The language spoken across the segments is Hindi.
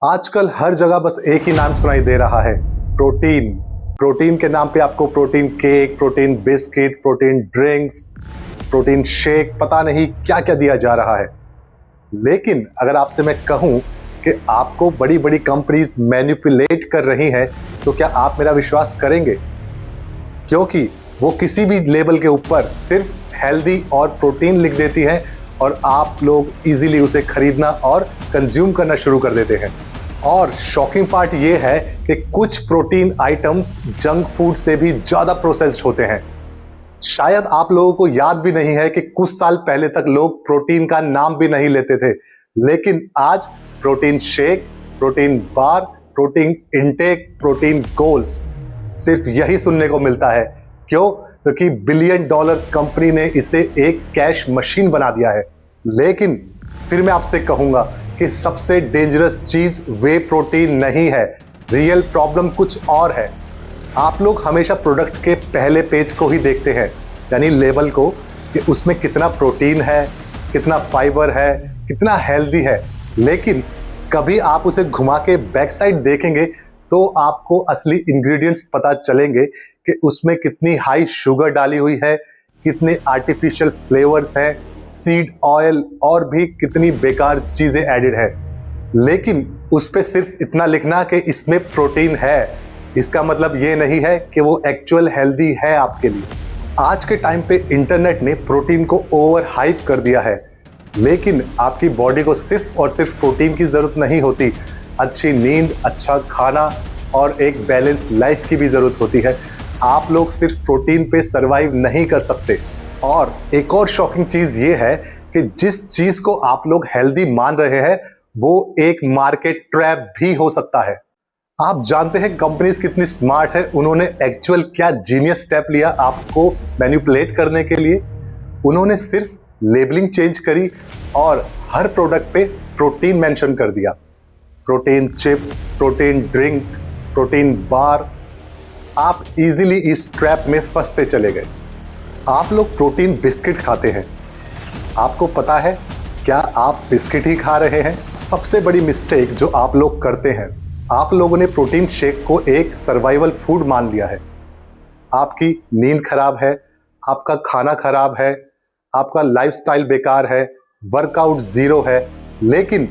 आजकल हर जगह बस एक ही नाम सुनाई दे रहा है, प्रोटीन। प्रोटीन के नाम पे आपको protein cake, protein biscuit, protein drinks, protein shake, पता नहीं क्या क्या दिया जा रहा है। लेकिन अगर आपसे मैं कहूं कि आपको बड़ी बड़ी कंपनीज मैनिपुलेट कर रही हैं, तो क्या आप मेरा विश्वास करेंगे? क्योंकि वो किसी भी लेबल के ऊपर सिर्फ हेल्दी और प्रोटीन लिख देती हैं और आप लोग इजीली उसे खरीदना और कंज्यूम करना शुरू कर देते हैं। और शॉकिंग पार्ट ये है कि कुछ प्रोटीन आइटम्स जंक फूड से भी ज्यादा प्रोसेस्ड होते हैं। शायद आप लोगों को याद भी नहीं है कि कुछ साल पहले तक लोग प्रोटीन का नाम भी नहीं लेते थे, लेकिन आज protein shake, protein bar, protein intake, protein goals, सिर्फ यही सुनने को मिलता है। क्यों? क्योंकि बिलियन डॉलर्स कंपनी ने इसे एक कैश मशीन बना दिया है। लेकिन फिर मैं आपसे कहूंगा कि सबसे डेंजरस चीज वे प्रोटीन नहीं है, रियल प्रॉब्लम कुछ और है। आप लोग हमेशा प्रोडक्ट के पहले पेज को ही देखते हैं, यानी लेबल को, कि उसमें कितना प्रोटीन है, कितना फाइबर है, कितना हेल्दी है। लेकिन कभी आप उसे घुमा के बैक साइड देखेंगे तो आपको असली इंग्रेडिएंट्स पता चलेंगे कि उसमें कितनी हाई शुगर डाली हुई है, कितने आर्टिफिशियल फ्लेवर्स हैं, सीड ऑयल और भी कितनी बेकार चीजें एडेड है। लेकिन उस पे सिर्फ इतना लिखना कि इसमें प्रोटीन है, इसका मतलब ये नहीं है कि वो एक्चुअल हेल्दी है आपके लिए। आज के टाइम पे इंटरनेट ने प्रोटीन को ओवर हाइप कर दिया है, लेकिन आपकी बॉडी को सिर्फ और सिर्फ प्रोटीन की जरूरत नहीं होती, अच्छी नींद, अच्छा खाना और एक बैलेंस लाइफ की भी जरूरत होती है। आप लोग सिर्फ प्रोटीन पे सरवाइव नहीं कर सकते। और एक और शॉकिंग चीज ये है कि जिस चीज को आप लोग हेल्दी मान रहे हैं वो एक मार्केट ट्रैप भी हो सकता है। आप जानते हैं कंपनीज कितनी स्मार्ट है, उन्होंने एक्चुअल क्या जीनियस स्टेप लिया आपको मैनिपुलेट करने के लिए। उन्होंने सिर्फ लेबलिंग चेंज करी और हर प्रोडक्ट पे प्रोटीन मेंशन कर दिया। Protein chips, protein drink, protein bar. आप इजीली इस ट्रैप में फंसते चले गए। आप लोग प्रोटीन बिस्किट खाते हैं, आपको पता है क्या आप बिस्किट ही खा रहे हैं? सबसे बड़ी मिस्टेक जो आप लोग करते हैं, आप लोगों ने प्रोटीन शेक को एक सर्वाइवल फूड मान लिया है। आपकी नींद खराब है, आपका खाना खराब है, आपका लाइफस्टाइल बेकार है, वर्कआउट जीरो है, लेकिन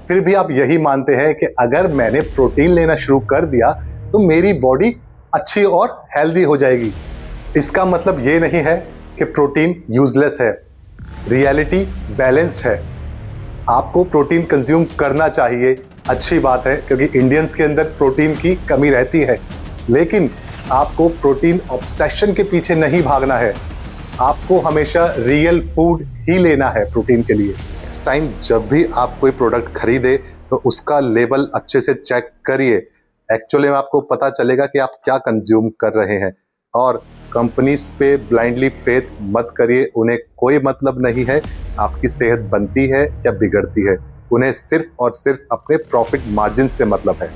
फिर भी आप यही मानते हैं कि अगर मैंने प्रोटीन लेना शुरू कर दिया तो मेरी बॉडी अच्छी और हेल्दी हो जाएगी। इसका मतलब ये नहीं है कि प्रोटीन यूजलेस है। रियलिटी बैलेंस्ड है। आपको प्रोटीन कंज्यूम करना चाहिए, अच्छी बात है, क्योंकि इंडियंस के अंदर प्रोटीन की कमी रहती है। लेकिन आपको प्रोटीन ऑब्सेशन के पीछे नहीं भागना है। आपको हमेशा रियल फूड ही लेना है प्रोटीन के लिए। नेक्स्ट टाइम जब भी आप कोई प्रोडक्ट खरीदे तो उसका लेबल अच्छे से चेक करिए। एक्चुअली में आपको पता चलेगा कि आप क्या कंज्यूम कर रहे हैं। और कंपनीज पे ब्लाइंडली फेथ मत करिए, उन्हें कोई मतलब नहीं है आपकी सेहत बनती है या बिगड़ती है। उन्हें सिर्फ और सिर्फ अपने प्रॉफिट मार्जिन से मतलब है।